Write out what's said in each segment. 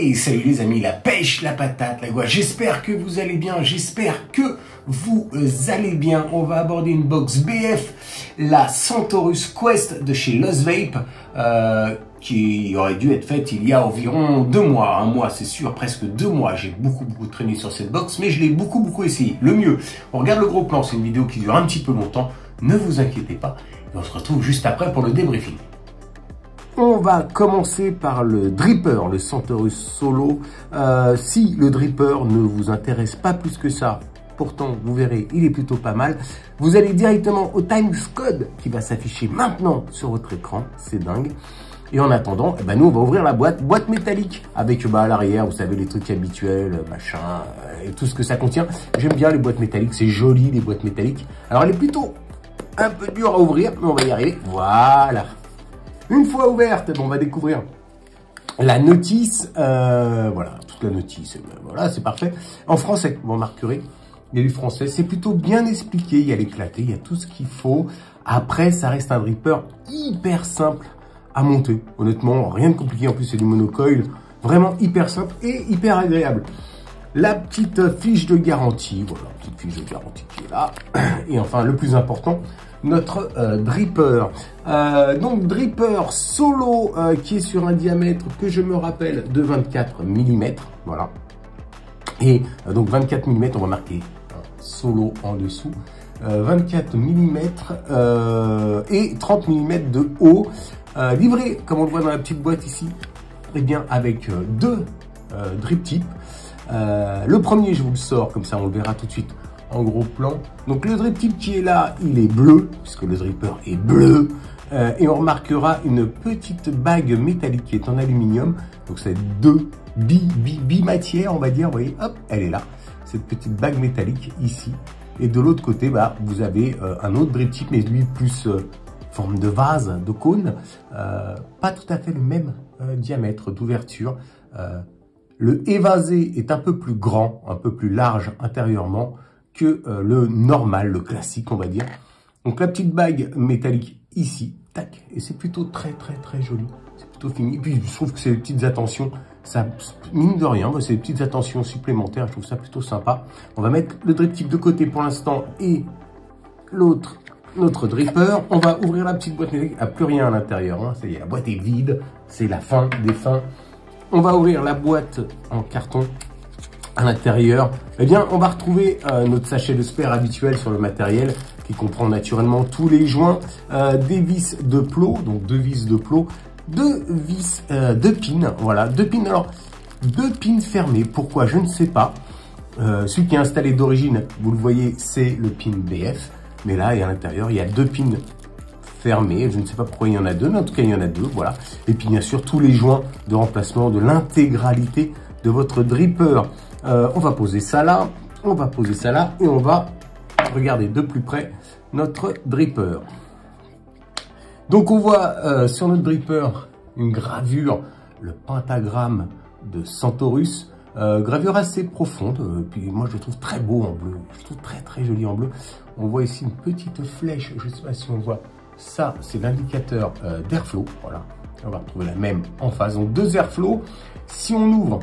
Hey, salut les amis, la pêche, la patate, la gouache. J'espère que vous allez bien, j'espère que vous allez bien. On va aborder une box BF, la Centaurus Quest de chez Lost Vape, qui aurait dû être faite il y a environ 2 mois. Un mois, c'est sûr, presque 2 mois. J'ai beaucoup traîné sur cette box, mais je l'ai beaucoup essayé. Le mieux, on regarde le gros plan, c'est une vidéo qui dure un petit peu longtemps. Ne vous inquiétez pas, et on se retrouve juste après pour le débriefing. On va commencer par le dripper, le Centaurus Solo. Si le dripper ne vous intéresse pas plus que ça, pourtant vous verrez, il est plutôt pas mal. Vous allez directement au timecode qui va s'afficher maintenant sur votre écran, c'est dingue. Et en attendant, nous on va ouvrir la boîte métallique avec à l'arrière, vous savez, les trucs habituels, machin, et tout ce que ça contient. J'aime bien les boîtes métalliques, c'est joli les boîtes métalliques. Alors elle est plutôt un peu dure à ouvrir, mais on va y arriver. Voilà. Une fois ouverte, on va découvrir la notice, voilà, toute la notice, voilà, c'est parfait. En français, vous remarquerez, il y a du français, c'est plutôt bien expliqué, il y a l'éclaté, il y a tout ce qu'il faut. Après, ça reste un dripper hyper simple à monter, honnêtement, rien de compliqué, en plus c'est du monocoil, vraiment hyper simple et hyper agréable. La petite fiche de garantie, voilà, petite fiche de garantie qui est là. Et enfin, le plus important, notre dripper. Donc, dripper solo qui est sur un diamètre que je me rappelle de 24 mm. Voilà. Et donc, 24 mm, on va marquer solo en dessous. 24 mm et 30 mm de haut. Livré, comme on le voit dans la petite boîte ici, eh bien, avec deux drip tips. Le premier, je vous le sors, comme ça on le verra tout de suite en gros plan. Donc le drip tip qui est là, il est bleu, puisque le dripper est bleu. Et on remarquera une petite bague métallique qui est en aluminium. Donc c'est deux bi-matières, on va dire. Vous voyez, hop, elle est là. Cette petite bague métallique ici. Et de l'autre côté, vous avez un autre drip tip, mais lui plus forme de vase, de cône. Pas tout à fait le même diamètre d'ouverture. Le évasé est un peu plus grand, un peu plus large intérieurement que le normal, le classique, on va dire. Donc la petite bague métallique ici, tac, et c'est plutôt très joli. C'est plutôt fini. Et puis je trouve que c'est des petites attentions, ça mine de rien, c'est des petites attentions supplémentaires. Je trouve ça plutôt sympa. On va mettre le drip tip de côté pour l'instant et l'autre, notre dripper. On va ouvrir la petite boîte métallique. Il n'y a plus rien à l'intérieur. Hein. Ça y est, la boîte est vide. C'est la fin des fins. On va ouvrir la boîte en carton. À l'intérieur, eh bien, on va retrouver notre sachet de spare habituel sur le matériel qui comprend naturellement tous les joints, des vis de plot, donc 2 vis de plot, 2 vis de pins, voilà, 2 pins. Alors, 2 pins fermés, pourquoi je ne sais pas. Celui qui est installé d'origine, vous le voyez, c'est le pin BF, mais là, et à l'intérieur, il y a 2 pins fermé, je ne sais pas pourquoi il y en a 2, mais en tout cas il y en a 2, voilà. Et puis bien sûr tous les joints de remplacement de l'intégralité de votre dripper. On va poser ça là, on va poser ça là et on va regarder de plus près notre dripper. Donc on voit sur notre dripper une gravure, le pentagramme de Centaurus, gravure assez profonde, puis moi je le trouve très beau en bleu, je le trouve très joli en bleu. On voit ici une petite flèche, je ne sais pas si on voit. Ça, c'est l'indicateur d'airflow. Voilà, on va retrouver la même en face. Donc, 2 airflow. Si on ouvre,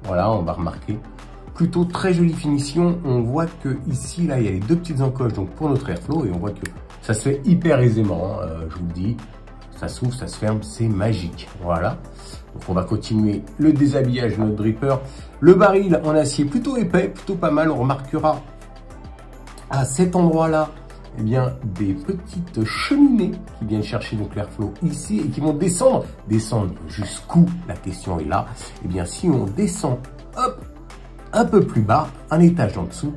voilà, on va remarquer plutôt très jolie finition. On voit que ici, là, il y a les 2 petites encoches donc pour notre airflow et on voit que ça se fait hyper aisément. Hein, je vous le dis, ça s'ouvre, ça se ferme, c'est magique. Voilà. Donc, on va continuer le déshabillage de notre dripper. Le baril en acier plutôt épais, plutôt pas mal. On remarquera à cet endroit-là. Eh bien, des petites cheminées qui viennent chercher donc l'airflow ici et qui vont descendre. Descendre jusqu'où? La question est là. Eh bien, si on descend, hop, un peu plus bas, un étage en dessous,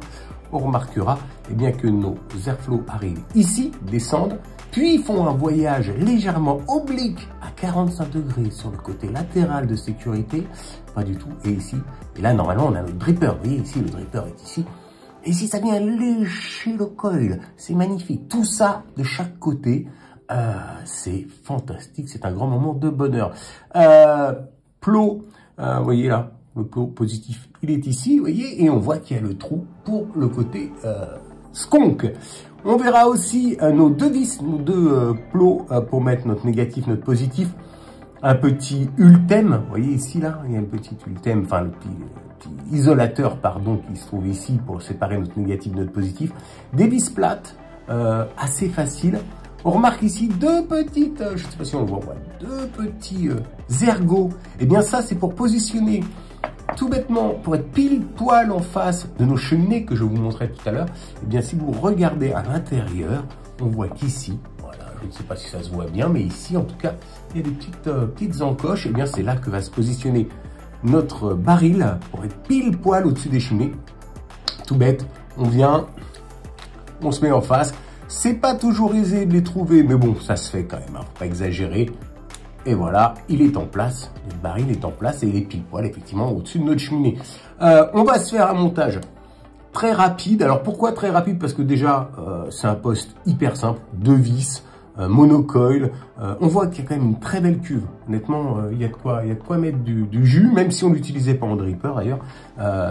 on remarquera eh bien, que nos airflows arrivent ici, descendent, puis font un voyage légèrement oblique à 45 degrés sur le côté latéral de sécurité. Pas du tout. Et ici, et là, normalement, on a notre dripper. Vous voyez, ici, le dripper est ici. Et si ça vient lécher le coil, c'est magnifique. Tout ça de chaque côté, c'est fantastique. C'est un grand moment de bonheur. Plot, vous voyez là, le plot positif, il est ici, vous voyez, et on voit qu'il y a le trou pour le côté skunk. On verra aussi nos 2 vis, nos 2 plots pour mettre notre négatif, notre positif. un petit ultème, vous voyez ici là, il y a le petit ultème, enfin le petit isolateur pardon qui se trouve ici pour séparer notre négatif de notre positif, des vis plates assez faciles. On remarque ici deux petites, je ne sais pas si on le voit, ouais, deux petits ergots. Et bien ça c'est pour positionner tout bêtement, pour être pile poil en face de nos cheminées que je vous montrais tout à l'heure. Et bien si vous regardez à l'intérieur, on voit qu'ici, voilà, je ne sais pas si ça se voit bien, mais ici en tout cas, il y a des petites encoches. Et bien c'est là que va se positionner notre baril pour être pile poil au-dessus des cheminées. Tout bête, on vient, on se met en face. C'est pas toujours aisé de les trouver, mais bon, ça se fait quand même, hein, faut pas exagérer. Et voilà, il est en place, le baril est en place et il est pile poil effectivement au-dessus de notre cheminée. On va se faire un montage très rapide. Alors pourquoi très rapide? Parce que déjà, c'est un poste hyper simple, 2 vis, monocoil. On voit qu'il y a quand même une très belle cuve. Honnêtement, il y a de quoi mettre du jus, même si on ne l'utilisait pas en dripper d'ailleurs.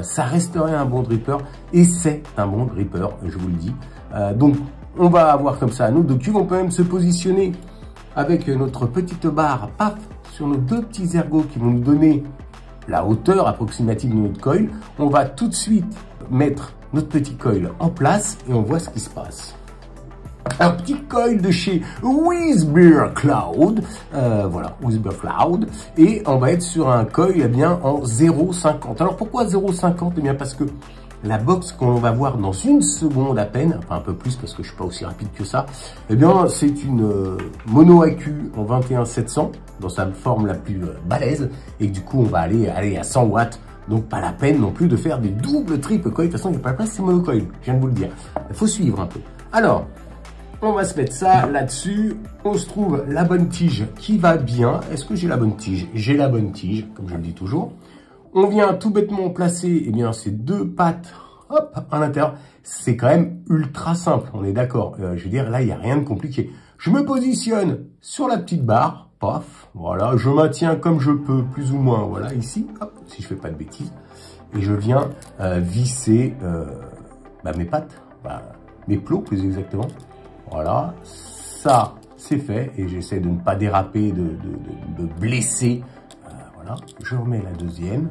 Ça resterait un bon dripper et c'est un bon dripper, je vous le dis. Donc, on va avoir comme ça nos deux cuves. On peut même se positionner avec notre petite barre, paf, sur nos deux petits ergots qui vont nous donner la hauteur approximative de notre coil. On va tout de suite mettre notre petit coil en place et on voit ce qui se passe. Un petit coil de chez Whisper Cloud, voilà, Whisper Cloud, et on va être sur un coil eh bien en 0,50. Alors pourquoi 0,50? Eh bien parce que la box qu'on va voir dans une seconde à peine, enfin un peu plus parce que je suis pas aussi rapide que ça, eh bien c'est une mono AQ en 21700 dans sa forme la plus balèze et du coup on va aller à 100 watts. Donc pas la peine non plus de faire des doubles triples coils. De toute façon il n'y a pas la place, c'est monocoil, je viens de vous le dire. Il faut suivre un peu. Alors, on va se mettre ça là-dessus. On se trouve la bonne tige qui va bien. Est-ce que j'ai la bonne tige? J'ai la bonne tige, comme je le dis toujours. On vient tout bêtement placer eh bien, ces deux pattes hop, à l'intérieur. C'est quand même ultra simple, on est d'accord. Je veux dire, là, il n'y a rien de compliqué. Je me positionne sur la petite barre. Paf, voilà. Je maintiens comme je peux, plus ou moins. Voilà, ici, hop, si je fais pas de bêtises. Et je viens visser mes pattes, mes plots plus exactement. Voilà, ça, c'est fait. Et j'essaie de ne pas déraper, de blesser. Voilà, je remets la deuxième.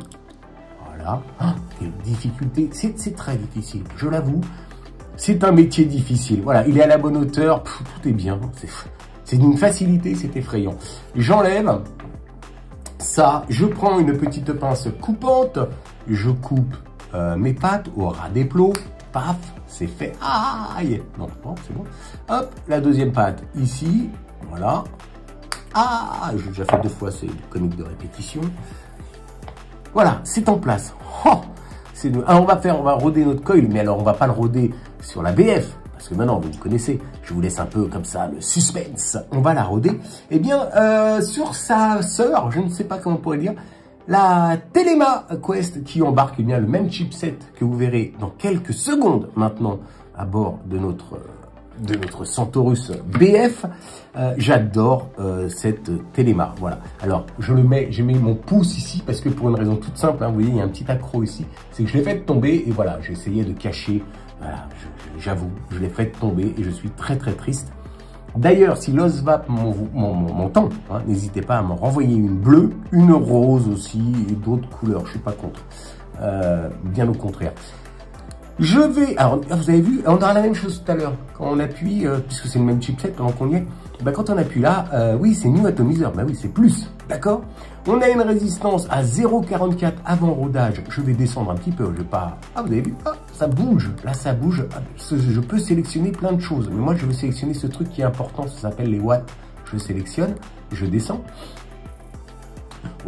Voilà. Ah, quelle difficulté. C'est très difficile, je l'avoue. C'est un métier difficile. Voilà, il est à la bonne hauteur. Tout est bien. C'est d'une facilité, c'est effrayant. J'enlève ça. Je prends une petite pince coupante. Je coupe mes pattes au ras des plots. Paf, c'est fait. Aïe. Non, c'est bon. Hop, la deuxième patte ici. Voilà. Ah, j'ai déjà fait 2 fois, c'est comique de répétition. Voilà, c'est en place. Oh, alors on va roder notre coil, mais alors on va pas le roder sur la BF, parce que maintenant vous me connaissez, je vous laisse un peu comme ça le suspense. On va la roder, eh bien, sur sa sœur, je ne sais pas comment on pourrait dire, la Telema Quest qui embarque eh bien le même chipset que vous verrez dans quelques secondes maintenant à bord de notre Centaurus BF. J'adore cette Telema. Voilà. Alors, j'ai mis mon pouce ici parce que pour une raison toute simple, hein, vous voyez, il y a un petit accroc ici. C'est que je l'ai fait tomber et voilà, j'essayais de cacher. Voilà, j'avoue, je l'ai fait tomber et je suis très très triste. D'ailleurs, si l'Ozvap m'entend, hein, n'hésitez pas à m'en renvoyer une bleue, une rose aussi et d'autres couleurs. Je suis pas contre. Bien au contraire. Je vais, alors vous avez vu, on aura la même chose tout à l'heure, quand on appuie, puisque c'est le même chipset pendant qu'on y est, quand on appuie là, oui c'est New Atomizer, oui c'est plus, d'accord. On a une résistance à 0,44 avant rodage, je vais descendre un petit peu, je vais pas, vous avez vu, ça bouge, là ça bouge, je peux sélectionner plein de choses, mais moi je vais sélectionner ce truc qui est important, ça s'appelle les watts, je sélectionne, je descends,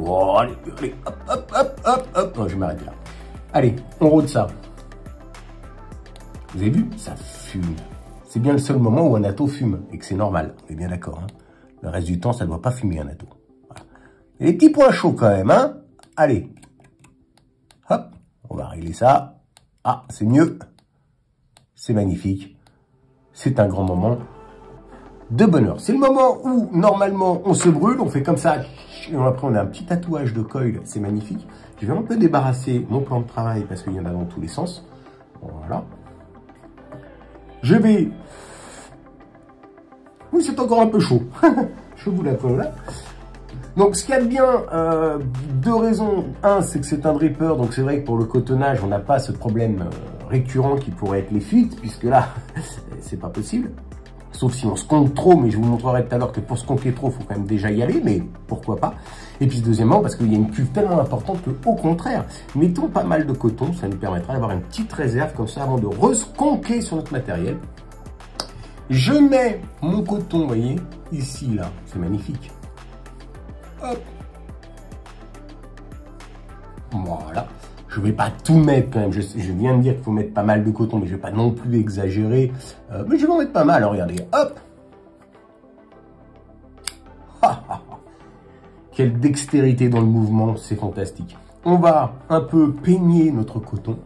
oh, allez, hop, non je vais m'arrêter là, allez, on rôde ça. Vous avez vu? Ça fume. C'est bien le seul moment où un atto fume et que c'est normal. On est bien d'accord. Hein, le reste du temps, ça ne doit pas fumer un atto. Voilà. Et les petits points chauds quand même. Hein, allez. Hop. On va régler ça. Ah, c'est mieux. C'est magnifique. C'est un grand moment de bonheur. C'est le moment où, normalement, on se brûle. On fait comme ça. Et après, on a un petit tatouage de coil. C'est magnifique. Je vais un peu débarrasser mon plan de travail parce qu'il y en a dans tous les sens. Voilà. Je vais... Oui, c'est encore un peu chaud. Je vous la colle là. Donc ce qu'il y a de bien, deux raisons. Un, c'est que c'est un dripper, donc c'est vrai que pour le cotonnage, on n'a pas ce problème récurrent qui pourrait être les fuites, puisque là, c'est pas possible. Sauf si on se compte trop, mais je vous montrerai tout à l'heure que pour se compter trop, il faut quand même déjà y aller, mais pourquoi pas. Et puis deuxièmement, parce qu'il y a une cuve tellement importante que, au contraire, mettons pas mal de coton, ça nous permettra d'avoir une petite réserve comme ça avant de resconquer sur notre matériel. Je mets mon coton, vous voyez, ici, là, c'est magnifique. Hop. Voilà. Je vais pas tout mettre quand même. Je viens de dire qu'il faut mettre pas mal de coton, mais je vais pas non plus exagérer. Mais je vais en mettre pas mal. Alors, regardez, hop. Quelle dextérité dans le mouvement, c'est fantastique. On va un peu peigner notre coton.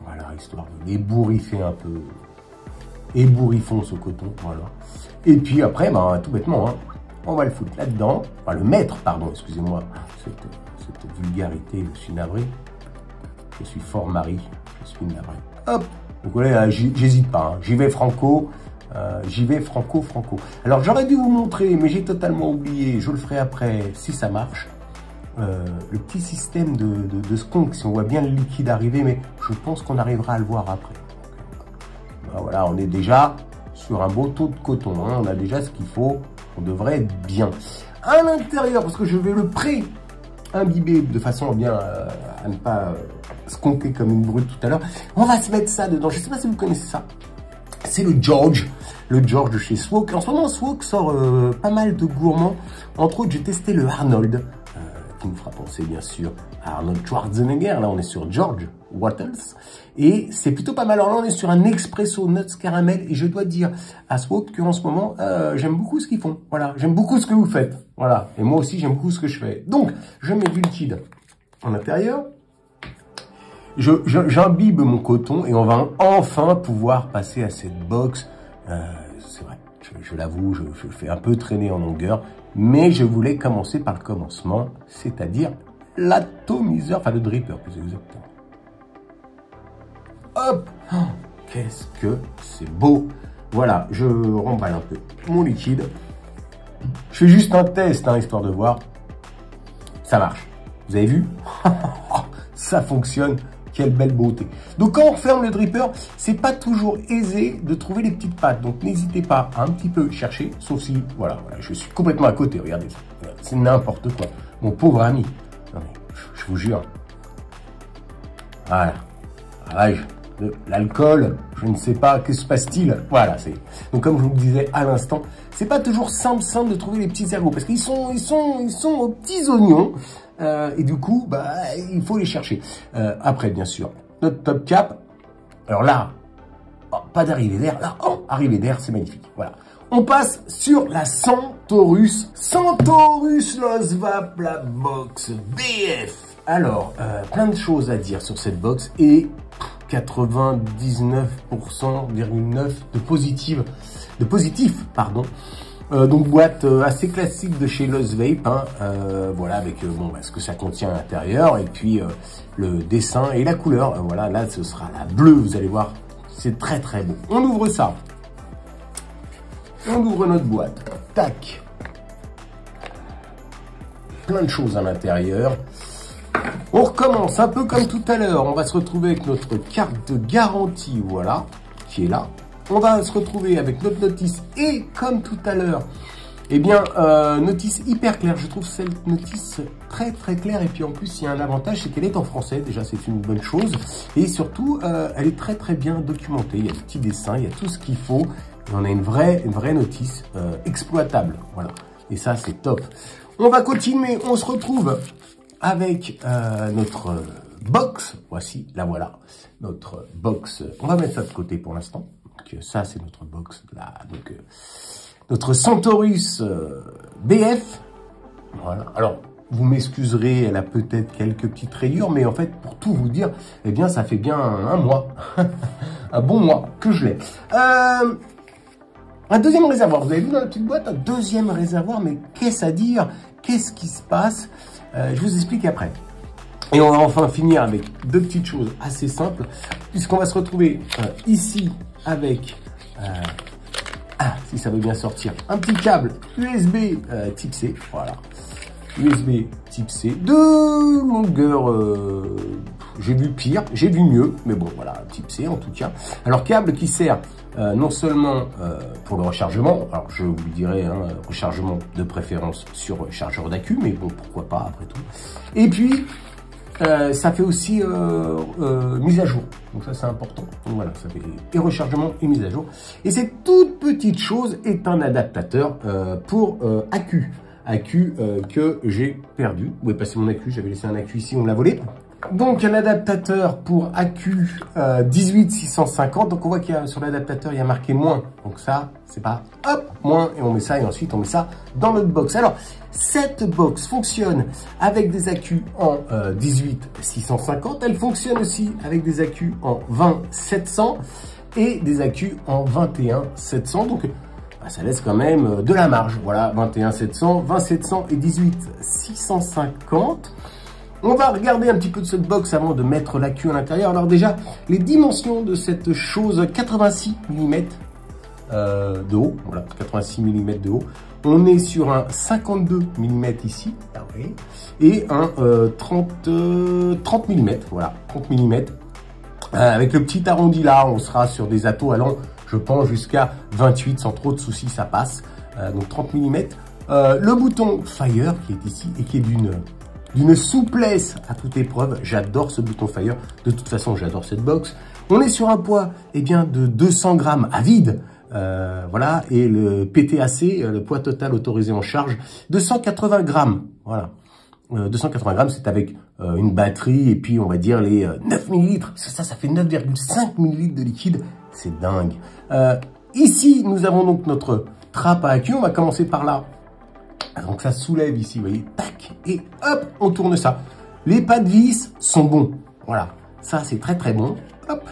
Voilà, histoire de l'ébouriffer un peu. Ébouriffons ce coton, voilà. Et puis après, ben, tout bêtement, hein, on va le foutre là-dedans. Enfin, le mettre, pardon, excusez-moi. Cette vulgarité, je suis navré. Je suis fort mari, je suis navré. Hop. Donc voilà, j'hésite pas, hein. J'y vais franco. Franco. Alors j'aurais dû vous montrer, mais j'ai totalement oublié. Je le ferai après, si ça marche. Le petit système de skunk, si on voit bien le liquide arriver, mais je pense qu'on arrivera à le voir après. Ben voilà, on est déjà sur un beau taux de coton, hein. On a déjà ce qu'il faut, on devrait être bien. À l'intérieur, parce que je vais le imbiber de façon bien à ne pas skunker comme une brute tout à l'heure, on va se mettre ça dedans. Je ne sais pas si vous connaissez ça. C'est le George de chez Swok. En ce moment, Swok sort pas mal de gourmands. Entre autres, j'ai testé le Arnold, qui nous fera penser bien sûr à Arnold Schwarzenegger. Là, on est sur George Wattles. Et c'est plutôt pas mal. Alors là, on est sur un espresso nuts caramel. Et je dois dire à Swok qu'en ce moment, j'aime beaucoup ce qu'ils font. Voilà, j'aime beaucoup ce que vous faites. Voilà, et moi aussi, j'aime beaucoup ce que je fais. Donc, je mets du liquide en intérieur. J'imbibe mon coton et on va enfin pouvoir passer à cette box. C'est vrai, je l'avoue, je le fais un peu traîner en longueur, mais je voulais commencer par le commencement, c'est-à-dire l'atomiseur, enfin le dripper plus exactement. Hop, oh, qu'est-ce que c'est beau. Voilà, je remballe un peu mon liquide. Je fais juste un test, hein, histoire de voir. Ça marche. Vous avez vu? Ça fonctionne. Quelle belle beauté. Donc quand on referme le dripper, c'est pas toujours aisé de trouver les petites pattes. Donc n'hésitez pas à un petit peu chercher, sauf si, voilà, je suis complètement à côté, regardez ça. C'est n'importe quoi. Mon pauvre ami. Non mais, je vous jure. Voilà. L'alcool, je ne sais pas, que se passe-t-il? Voilà, c'est. Donc comme je vous le disais à l'instant, c'est pas toujours simple de trouver les petits ergots, parce qu'ils sont aux petits oignons. Et du coup, bah, il faut les chercher. Après, bien sûr, notre top cap. Alors là, oh, pas d'arrivée d'air. Là, oh, arrivée d'air, c'est magnifique. Voilà. On passe sur la Centaurus. Centaurus Losvap, la box BF. Alors, plein de choses à dire sur cette box et 99,9% de positif, pardon. Donc boîte assez classique de chez Losvape, hein, voilà, avec bon, ce que ça contient à l'intérieur et puis le dessin et la couleur. Voilà, là ce sera la bleue, vous allez voir, c'est très très beau. On ouvre ça, on ouvre notre boîte, tac, plein de choses à l'intérieur. On recommence un peu comme tout à l'heure. On va se retrouver avec notre carte de garantie, voilà, qui est là. On va se retrouver avec notre notice et comme tout à l'heure, eh bien, notice hyper claire. Je trouve cette notice très très claire et puis en plus, il y a un avantage, c'est qu'elle est en français. Déjà, c'est une bonne chose et surtout, elle est très très bien documentée. Il y a des petits dessins, il y a tout ce qu'il faut. Et on a une vraie notice exploitable. Voilà. Et ça, c'est top. On va continuer. On se retrouve avec notre box. Voici, la voilà. Notre box. On va mettre ça de côté pour l'instant. Donc ça, c'est notre box. Là. Donc, notre Centaurus BF. Voilà. Alors, vous m'excuserez, elle a peut-être quelques petites rayures, mais en fait, pour tout vous dire, eh bien, ça fait bien un mois. Un bon mois que je l'ai. Un deuxième réservoir. Vous avez vu dans la petite boîte, un deuxième réservoir, mais qu'est-ce à dire? Qu'est-ce qui se passe? Je vous explique après. Et on va enfin finir avec deux petites choses assez simples, puisqu'on va se retrouver ici avec, si ça veut bien sortir, un petit câble USB type C, voilà. USB type C de longueur, j'ai vu pire, j'ai vu mieux, mais bon voilà, type C en tout cas. Alors câble qui sert non seulement pour le rechargement, alors je vous dirais rechargement de préférence sur chargeur d'accu, mais bon pourquoi pas après tout. Et puis ça fait aussi mise à jour, donc ça c'est important. Donc voilà, ça fait et rechargement et mise à jour. Et cette toute petite chose est un adaptateur pour accu que j'ai perdu. Où est passé mon accu? J'avais laissé un accu ici, on me l'a volé. Donc un adaptateur pour accu 18650. Donc on voit qu'il y a sur l'adaptateur il y a marqué moins. Donc ça c'est pas hop moins et on met ça et ensuite on met ça dans notre box. Alors cette box fonctionne avec des accus en 18650. Elle fonctionne aussi avec des accus en 20700 et des accus en 21700. Donc ça laisse quand même de la marge. Voilà, 21700, 20700 et 18650. On va regarder un petit peu de cette box avant de mettre l'accu à l'intérieur. Alors déjà, les dimensions de cette chose, 86 mm de haut. Voilà, 86 mm de haut. On est sur un 52 mm ici, ah oui, et un 30 mm, voilà, 30 mm. Avec le petit arrondi là, on sera sur des atos allant, je pense, jusqu'à 28, sans trop de soucis, ça passe. Donc 30 mm. Le bouton Fire qui est ici et qui est d'une souplesse à toute épreuve. J'adore ce bouton Fire. De toute façon, j'adore cette box. On est sur un poids de 200 grammes à vide. Voilà. Et le PTAC, le poids total autorisé en charge, 280 grammes. Voilà. 280 grammes, c'est avec une batterie et puis on va dire les 9 millilitres. Ça fait 9,5 millilitres de liquide. C'est dingue. Ici, nous avons donc notre trappe à accu. On va commencer par là. Donc ça soulève ici, vous voyez, tac, et hop, on tourne ça. Les pas de vis sont bons, voilà, ça c'est très très bon, hop,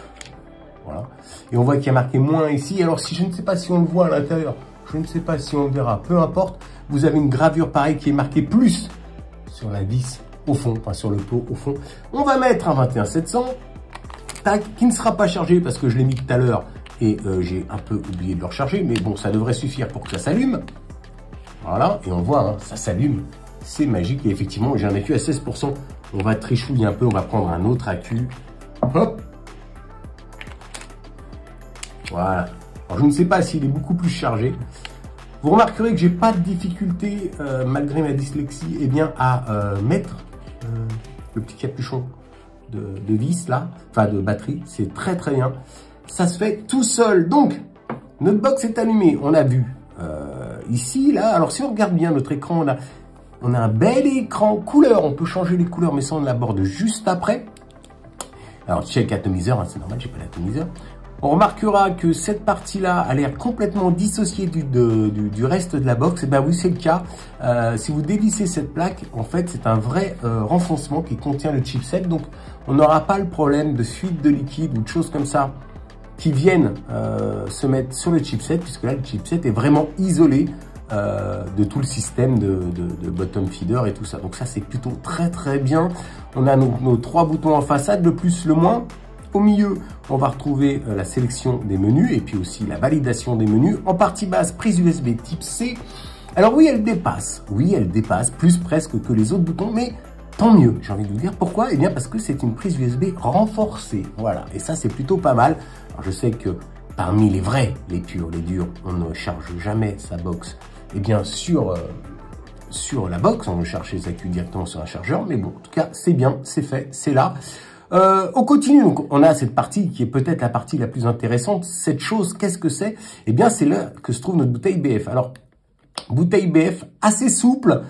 voilà. Et on voit qu'il y a marqué moins ici, alors si je ne sais pas si on le voit à l'intérieur, je ne sais pas si on le verra, peu importe, vous avez une gravure pareille qui est marquée plus sur la vis au fond, enfin sur le pot au fond. On va mettre un 21700, tac, qui ne sera pas chargé parce que je l'ai mis tout à l'heure et j'ai un peu oublié de le recharger, mais bon, ça devrait suffire pour que ça s'allume. Voilà, et on voit, hein, ça s'allume, c'est magique. Et effectivement, j'ai un accu à 16%. On va trichouiller un peu, on va prendre un autre accu. Hop. Voilà. Alors, je ne sais pas s'il est beaucoup plus chargé. Vous remarquerez que j'ai pas de difficulté, malgré ma dyslexie, eh bien, à mettre le petit capuchon de vis, là, enfin de batterie. C'est très très bien. Ça se fait tout seul. Donc, notre box est allumée, on a vu. Ici, là, alors si on regarde bien notre écran, on a un bel écran couleur, on peut changer les couleurs, mais ça on l'aborde juste après. Alors check atomiseur, hein, c'est normal, j'ai pas l'atomiseur. On remarquera que cette partie-là a l'air complètement dissociée du reste de la box. Et ben oui, c'est le cas. Si vous dévissez cette plaque, en fait, c'est un vrai renfoncement qui contient le chipset, donc on n'aura pas le problème de fuite de liquide ou de choses comme ça qui viennent se mettre sur le chipset, puisque là, le chipset est vraiment isolé de tout le système de bottom feeder et tout ça. Donc ça, c'est plutôt très très bien. On a nos trois boutons en façade, le plus, le moins. Au milieu, on va retrouver la sélection des menus et puis aussi la validation des menus. En partie basse, prise USB type C. Alors oui, elle dépasse, plus presque que les autres boutons, mais tant mieux, j'ai envie de vous dire. Pourquoi? Eh bien parce que c'est une prise USB renforcée, voilà. Et ça, c'est plutôt pas mal. Alors je sais que parmi les vrais, les purs, les durs, on ne charge jamais sa box, eh bien sur la box, on ne charge ses accus directement sur un chargeur. Mais bon, en tout cas, c'est bien, c'est fait, c'est là. On continue, donc on a cette partie qui est peut-être la partie la plus intéressante. Cette chose, qu'est-ce que c'est? Eh bien, c'est là que se trouve notre bouteille BF. Alors, bouteille BF assez souple,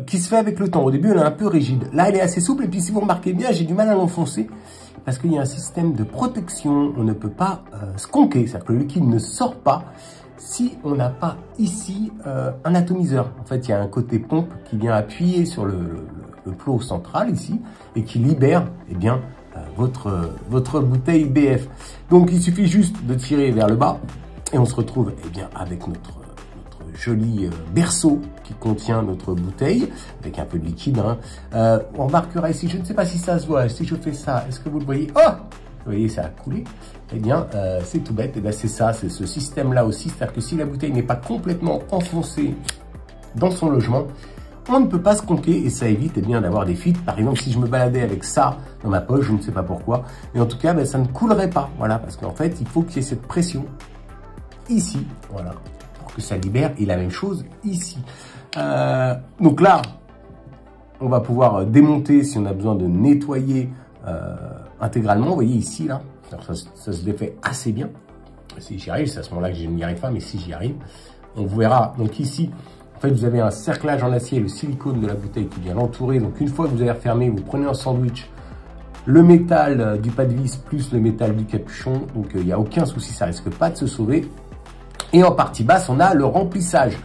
qui se fait avec le temps. Au début, elle est un peu rigide. Là, elle est assez souple. Et puis, si vous remarquez bien, j'ai du mal à l'enfoncer parce qu'il y a un système de protection. On ne peut pas sconquer, c'est-à-dire que le liquide ne sort pas si on n'a pas ici un atomiseur. En fait, il y a un côté pompe qui vient appuyer sur le plot central ici et qui libère eh bien, votre bouteille BF. Donc, il suffit juste de tirer vers le bas et on se retrouve eh bien, avec notre joli berceau qui contient notre bouteille avec un peu de liquide. Hein. On remarquera ici, je ne sais pas si ça se voit, si je fais ça, est-ce que vous le voyez? Oh, vous voyez, ça a coulé. Eh bien, c'est tout bête. Eh bien, c'est ça, c'est ce système-là aussi. C'est-à-dire que si la bouteille n'est pas complètement enfoncée dans son logement, on ne peut pas se conquer et ça évite eh bien d'avoir des fuites. Par exemple, si je me baladais avec ça dans ma poche, je ne sais pas pourquoi, mais en tout cas, ben, ça ne coulerait pas. Voilà, parce qu'en fait, il faut qu'il y ait cette pression ici, voilà, pour que ça libère. Et la même chose ici. Donc là, on va pouvoir démonter si on a besoin de nettoyer intégralement. Vous voyez ici, là, alors ça se défait assez bien. Si j'y arrive, c'est à ce moment-là que je n'y arrive pas, mais si j'y arrive, on verra. Donc ici, en fait, vous avez un cerclage en acier, le silicone de la bouteille qui vient l'entourer. Donc une fois que vous avez refermé, vous prenez un sandwich, le métal du pas de vis plus le métal du capuchon. Donc il n'y a aucun souci, ça risque pas de se sauver. Et en partie basse, on a le remplissage.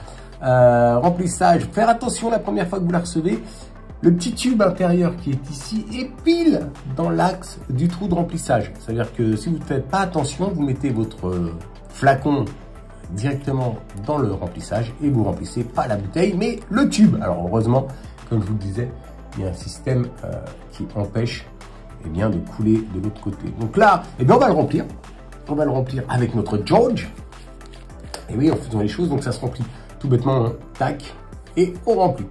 Remplissage, faire attention la première fois que vous la recevez. Le petit tube intérieur qui est ici est pile dans l'axe du trou de remplissage. C'est-à-dire que si vous ne faites pas attention, vous mettez votre flacon directement dans le remplissage et vous remplissez pas la bouteille, mais le tube. Alors heureusement, comme je vous le disais, il y a un système qui empêche eh bien, de couler de l'autre côté. Donc là, eh bien, on va le remplir. On va le remplir avec notre George. Et oui, en faisant les choses, donc ça se remplit tout bêtement, hein, tac, et on remplit.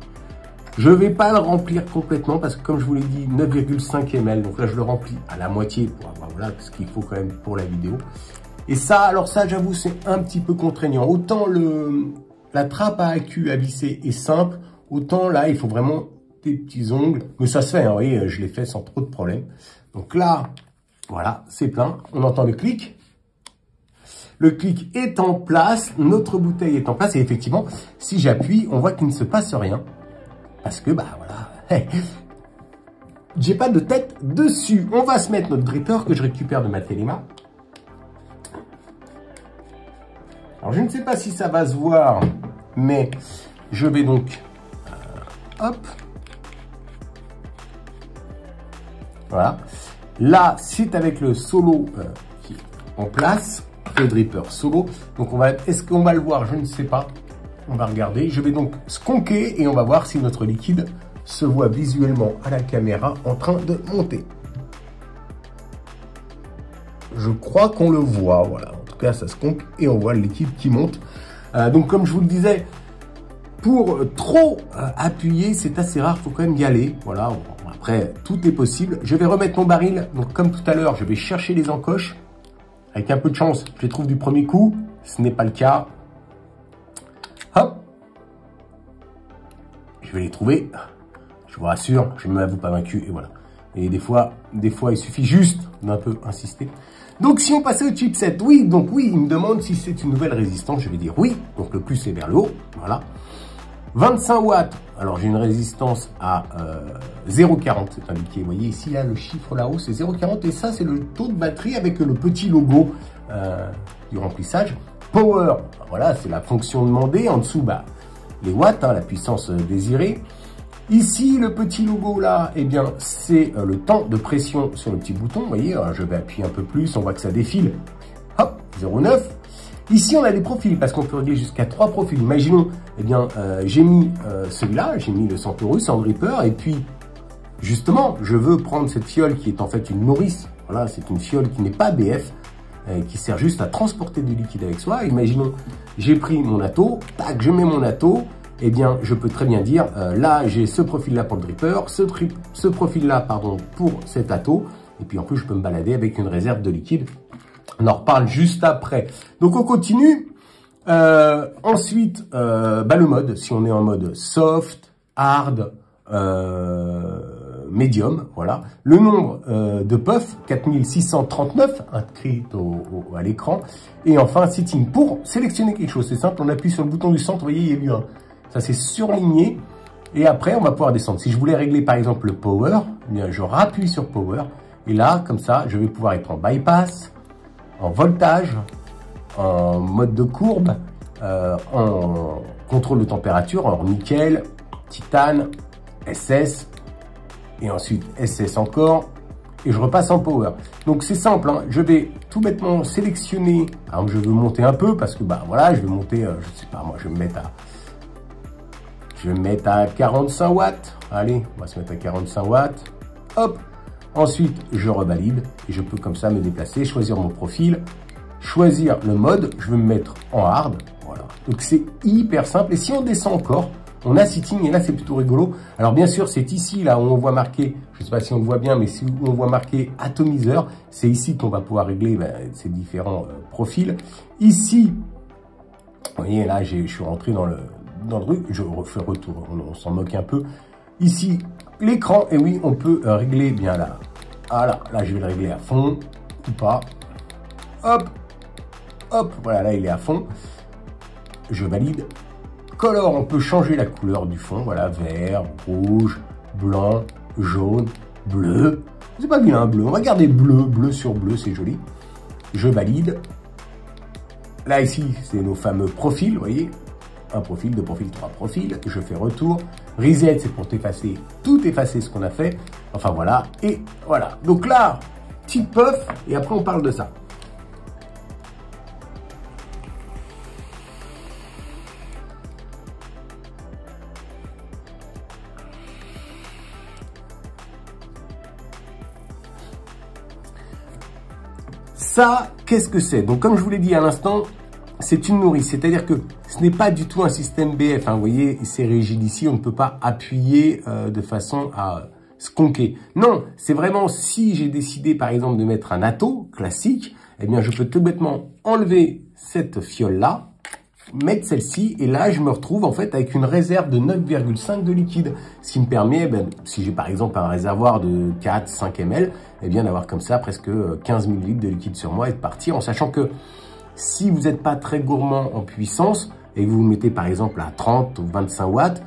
Je ne vais pas le remplir complètement parce que comme je vous l'ai dit, 9,5 ml. Donc là, je le remplis à la moitié pour avoir voilà, ce qu'il faut quand même pour la vidéo. Et ça, alors ça, j'avoue, c'est un petit peu contraignant. Autant la trappe à accu à visser est simple, autant là, il faut vraiment des petits ongles. Mais ça se fait, hein, vous voyez, je l'ai fait sans trop de problème. Donc là, voilà, c'est plein. On entend le clic. Le clic est en place, notre bouteille est en place. Et effectivement, si j'appuie, on voit qu'il ne se passe rien. Parce que, bah voilà, j'ai pas de tête dessus. On va se mettre notre dripper que je récupère de ma Téléma. Alors, je ne sais pas si ça va se voir, mais je vais donc, hop. Voilà. Là, c'est avec le solo qui est en place, le dripper solo. Donc, est-ce qu'on va le voir? Je ne sais pas. On va regarder. Je vais donc sconquer et on va voir si notre liquide se voit visuellement à la caméra en train de monter. Je crois qu'on le voit. Voilà. En tout cas, ça sconque et on voit le liquide qui monte. Donc, comme je vous le disais, pour trop appuyer, c'est assez rare. Il faut quand même y aller. Voilà. Bon, après, tout est possible. Je vais remettre mon baril. Donc, comme tout à l'heure, je vais chercher les encoches. Avec un peu de chance, je les trouve du premier coup. Ce n'est pas le cas. Hop, je vais les trouver. Je vous rassure, je ne m'avoue pas vaincu et voilà. Et des fois, il suffit juste d'un peu insister. Donc, si on passait au chipset, oui, donc oui, il me demande si c'est une nouvelle résistance. Je vais dire oui. Donc, le plus est vers le haut. Voilà. 25 watts. Alors, j'ai une résistance à 0,40. C'est indiqué. Vous voyez ici, là, le chiffre là-haut, c'est 0,40. Et ça, c'est le taux de batterie avec le petit logo du remplissage. Power, voilà, c'est la fonction demandée. En dessous, bah, les watts, hein, la puissance désirée. Ici, le petit logo là, eh bien, c'est le temps de pression sur le petit bouton. Vous voyez, je vais appuyer un peu plus, on voit que ça défile. Hop, 0,9. Ici, on a les profils, parce qu'on peut régler jusqu'à 3 profils. Imaginons, eh bien, j'ai mis celui-là, j'ai mis le Centaurus en dripper, et puis, justement, je veux prendre cette fiole qui est en fait une nourrice. Voilà, c'est une fiole qui n'est pas BF, qui sert juste à transporter du liquide avec soi. Imaginons, j'ai pris mon atto, tac, je mets mon atto, eh bien, je peux très bien dire, là, j'ai ce profil-là pour le dripper, ce profil-là, pardon, pour cet atto, et puis en plus, je peux me balader avec une réserve de liquide. On en reparle juste après. Donc, on continue. Ensuite, bah, le mode, si on est en mode soft, hard, médium, voilà. Le nombre de puffs, 4639, inscrit à l'écran. Et enfin, setting. Pour sélectionner quelque chose, c'est simple, on appuie sur le bouton du centre, vous voyez, il y a eu un... Ça, c'est surligné. Et après, on va pouvoir descendre. Si je voulais régler, par exemple, le power, eh bien, je rappuie sur power. Et là, comme ça, je vais pouvoir être en bypass, en voltage, en mode de courbe, en contrôle de température, en nickel, titane, SS, et ensuite SS encore, et je repasse en power. Donc c'est simple, hein, je vais tout bêtement sélectionner, alors je veux monter un peu, parce que bah voilà, je vais monter, je sais pas, moi je vais me mettre à 45 watts, allez, on va se mettre à 45 watts, hop, ensuite je revalide, et je peux comme ça me déplacer, choisir mon profil, choisir le mode, je veux me mettre en hard, voilà. Donc c'est hyper simple, et si on descend encore, On a Sitting et là c'est plutôt rigolo. Alors bien sûr c'est ici là où on voit marqué, je ne sais pas si on le voit bien, mais si on voit marqué atomiseur, c'est ici qu'on va pouvoir régler ces différents profils. Ici, vous voyez là je suis rentré dans le truc, je refais retour, on s'en moque un peu. Ici l'écran, et oui on peut régler bien là. Voilà, là je vais le régler à fond ou pas. Hop, hop, voilà là il est à fond. Je valide. Color, on peut changer la couleur du fond, voilà, vert, rouge, blanc, jaune, bleu. C'est pas vilain, bleu. On va garder bleu, bleu sur bleu, c'est joli. Je valide. Là, ici, c'est nos fameux profils, vous voyez. Un profil, deux profils, trois profils. Je fais retour. Reset, c'est pour effacer, tout effacer ce qu'on a fait. Enfin, voilà. Et voilà. Donc là, petit puff, et après, on parle de ça. Ça, qu'est-ce que c'est? Donc, comme je vous l'ai dit à l'instant, c'est une nourrice. C'est-à-dire que ce n'est pas du tout un système BF. Hein. Vous voyez, c'est rigide ici. On ne peut pas appuyer de façon à sconquer. Non, c'est vraiment si j'ai décidé, par exemple, de mettre un atto classique, eh bien, je peux tout bêtement enlever cette fiole-là, mettre celle-ci, et là, je me retrouve en fait avec une réserve de 9,5 de liquide. Ce qui me permet, si j'ai par exemple un réservoir de 4-5 ml, eh bien d'avoir comme ça presque 15 ml de liquide sur moi et de partir, en sachant que si vous n'êtes pas très gourmand en puissance, et que vous vous mettez par exemple à 30 ou 25 watts,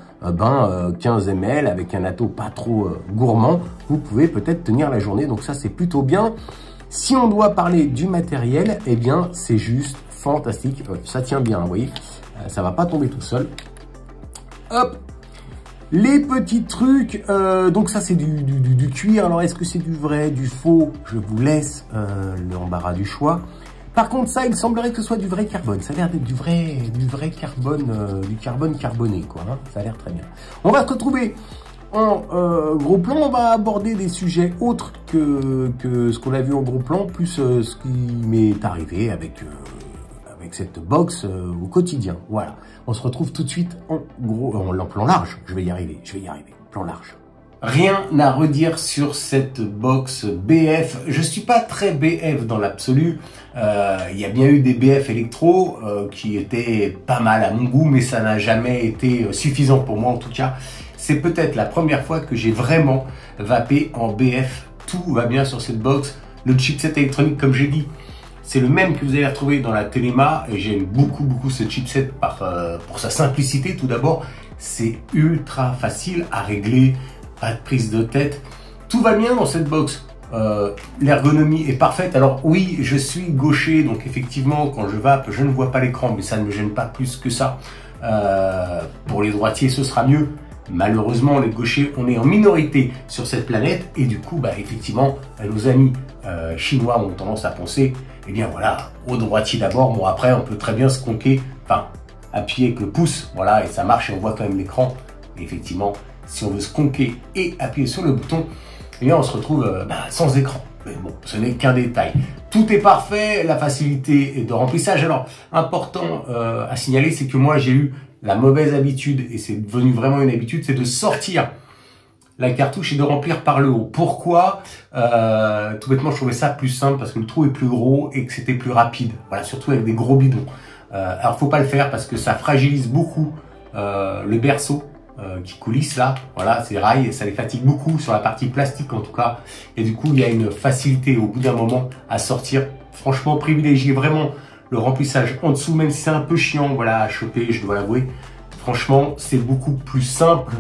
15 ml avec un atto pas trop gourmand, vous pouvez peut-être tenir la journée, donc ça c'est plutôt bien. Si on doit parler du matériel, eh bien c'est juste fantastique, ça tient bien, vous voyez, ça va pas tomber tout seul. Hop, les petits trucs, donc ça c'est du cuir. Alors est-ce que c'est du vrai, du faux? Je vous laisse l'embarras du choix. Par contre ça, il semblerait que ce soit du vrai carbone, ça a l'air d'être du vrai carbone, du carbone carboné quoi, hein. Ça a l'air très bien. On va se retrouver en gros plan, on va aborder des sujets autres que ce qu'on a vu en gros plan, plus ce qui m'est arrivé avec cette box au quotidien. Voilà, on se retrouve tout de suite en gros, en plan large. Je vais y arriver, plan large. Rien à redire sur cette box BF. Je suis pas très BF dans l'absolu. Il y a bien eu des BF électro qui étaient pas mal à mon goût, mais ça n'a jamais été suffisant pour moi en tout cas. C'est peut-être la première fois que j'ai vraiment vapé en BF. Tout va bien sur cette box. Le chipset électronique, comme j'ai dit, c'est le même que vous allez retrouver dans la Telema. Et j'aime beaucoup ce chipset pour sa simplicité. Tout d'abord, c'est ultra facile à régler. Pas de prise de tête. Tout va bien dans cette box. L'ergonomie est parfaite. Alors oui, je suis gaucher. Donc effectivement, quand je vape, je ne vois pas l'écran. Mais ça ne me gêne pas plus que ça. Pour les droitiers, ce sera mieux. Malheureusement, les gauchers, on est en minorité sur cette planète et du coup, effectivement, nos amis chinois ont tendance à penser, eh bien voilà, au droitier d'abord, bon après, on peut très bien se conquer, enfin, appuyer avec le pouce, voilà, et ça marche et on voit quand même l'écran. Effectivement, si on veut se conquer et appuyer sur le bouton, eh bien on se retrouve sans écran. Mais bon, ce n'est qu'un détail. Tout est parfait, la facilité de remplissage. Alors, important à signaler, c'est que moi, j'ai eu la mauvaise habitude, et c'est devenu vraiment une habitude, c'est de sortir la cartouche et de remplir par le haut. Pourquoi? Tout bêtement, je trouvais ça plus simple parce que le trou est plus gros et que c'était plus rapide. Voilà, surtout avec des gros bidons. Alors, faut pas le faire parce que ça fragilise beaucoup le berceau qui coulisse là. Voilà, ces rails, ça les fatigue beaucoup sur la partie plastique en tout cas. Et du coup, il y a une facilité au bout d'un moment à sortir. Franchement, privilégiez vraiment le remplissage en dessous, même si c'est un peu chiant, voilà, à choper, je dois l'avouer. Franchement, c'est beaucoup plus simple.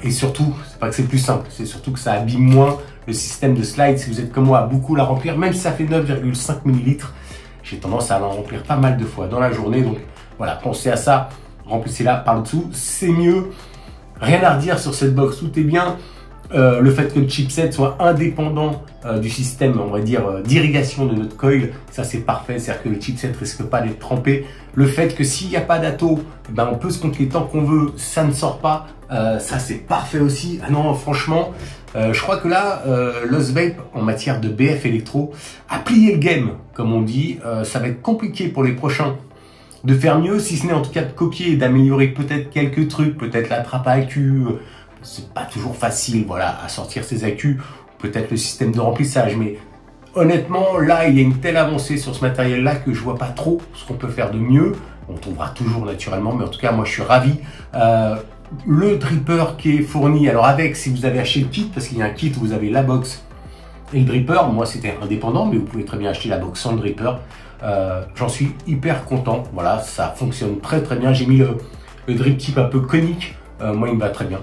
Et surtout, c'est pas que c'est plus simple, c'est surtout que ça abîme moins le système de slide. Si vous êtes comme moi à beaucoup la remplir, même si ça fait 9,5 ml, j'ai tendance à en remplir pas mal de fois dans la journée. Donc voilà, pensez à ça, remplissez-la par le dessous, c'est mieux. Rien à redire sur cette box, tout est bien. Le fait que le chipset soit indépendant du système, on va dire, d'irrigation de notre coil, ça c'est parfait, c'est-à-dire que le chipset risque pas d'être trempé. Le fait que s'il n'y a pas d'atto, on peut se conquer tant qu'on veut, ça ne sort pas, ça c'est parfait aussi. Ah non, franchement, je crois que là, Lozvape, en matière de BF électro, a plié le game, comme on dit. Ça va être compliqué pour les prochains de faire mieux, si ce n'est en tout cas de copier et d'améliorer peut-être quelques trucs, peut-être la trappe à accu, c'est pas toujours facile, voilà, à sortir ces accus, peut-être le système de remplissage, mais honnêtement, là, il y a une telle avancée sur ce matériel-là que je vois pas trop ce qu'on peut faire de mieux. On trouvera toujours naturellement, mais en tout cas, moi, je suis ravi. Le dripper qui est fourni, alors avec, si vous avez acheté le kit, parce qu'il y a un kit où vous avez la box et le dripper, moi c'était indépendant, mais vous pouvez très bien acheter la box sans le dripper. J'en suis hyper content, voilà, ça fonctionne très très bien. J'ai mis le drip tip un peu conique, moi il me va très bien.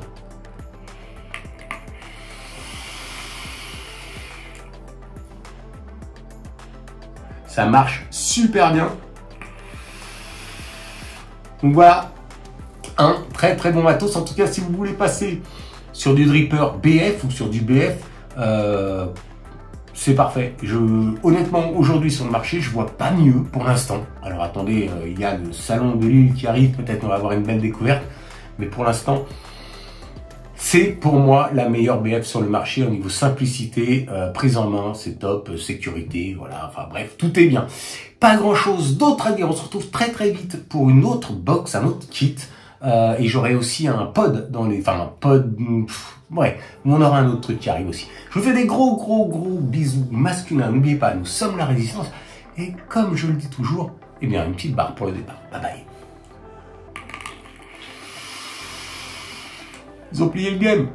Ça marche super bien. Donc voilà, un très très bon matos. En tout cas, si vous voulez passer sur du dripper BF ou sur du BF, c'est parfait. Honnêtement, aujourd'hui sur le marché, je vois pas mieux pour l'instant. Alors attendez, il y a le salon de Lille qui arrive, peut-être on va avoir une belle découverte. Mais pour l'instant, c'est pour moi la meilleure BF sur le marché au niveau simplicité, prise en main, c'est top, sécurité, voilà, enfin bref, tout est bien. Pas grand chose d'autre à dire, on se retrouve très très vite pour une autre box, un autre kit. Et j'aurai aussi un pod dans les... Enfin, un pod... ouais, on aura un autre truc qui arrive aussi. Je vous fais des gros bisous masculins. N'oubliez pas, nous sommes la résistance. Et comme je le dis toujours, eh bien, une petite barre pour le départ. Bye bye. Ils ont plié le game.